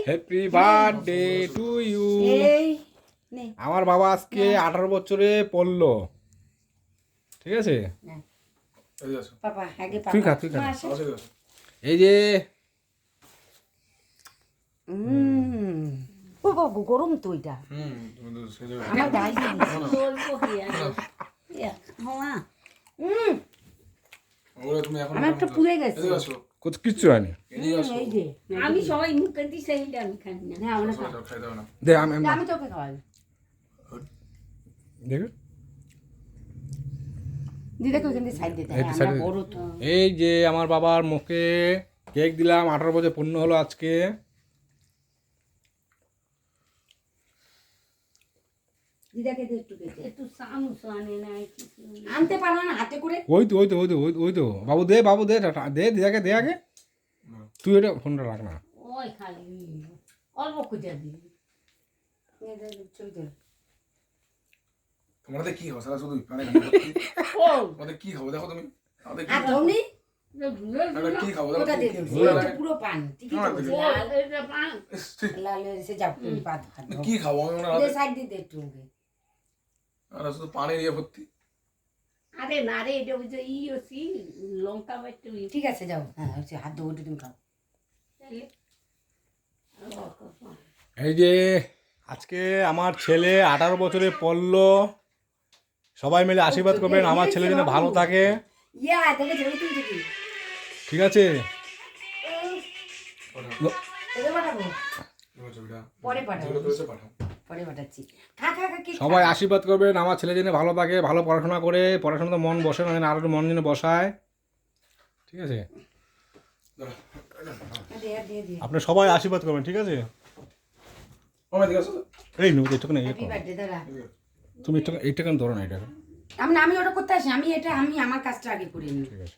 Happy birthday to you. আমার বাবা আজকে 18 বছরে পড়লো, ঠিক আছে? তুই খা। এই যে ও বাবু গরম তো এটা। আমার গায়ে আমার একটা পুড়ে গেছে। কিচ্ছু হয়নি। আমি সবাই মুখে দিই সেইটা আমি খাই না। দে আমি তোকে খাওয়াই। দেখো দিদাকে ওখান থেকে সাইড দিতে আমরা বড় তো। এই যে আমার বাবার মুখে কেক দিলাম, 18 বছর পূর্ণ হলো আজকে। দিদাকে দে একটু চামচ আনে না আনতে পারো না হাতে করে। ওই তো বাবু দে দে দিদাকে দে আগে। তুই এটা ফোনটা রাখ না। ওই খালি অল্প খুঁজে দিবি। তোমাদের কি হবে সারা শুধু মানে তোমাদের কি হবে দেখো তুমি আমাদের কি ধরনি কি খাবো দেখো পুরো পান ঠিকই তো লাল এটা পান লাল এসে যাও তুমি পাত কি খাবো আমি ওনার দে সাইড দিতে একটু আর শুধু পানি দিয়ে ভর্তি। আরে না রে এটা বুঝো ইওসি লঙ্কা একটু ঠিক আছে যাও। হ্যাঁ হচ্ছে হাত ধোবো তুমি খাও। এই যে আজকে আমার ছেলে 18 বছরে পড়লো, সবাই মিলে আশীর্বাদ করবেন আমার ছেলে যেন ভালো থাকে, ঠিক আছে? সবাই আশীর্বাদ করবেন আমার ছেলে যেন ভালো থাকে, ভালো পড়াশোনা করে, পড়াশোনাতে মন বসে না যেন আরো মন যেন বসায়, ঠিক আছে? আপনি সবাই আশীর্বাদ করবেন, ঠিক আছে? এই নো এইটুকু নেই, তুমি এইটা কেন ধরো না, এটা আমি ওটা করতে আসি, আমি এটা আমি আমার কাজটা আগে করে নিই, ঠিক আছে?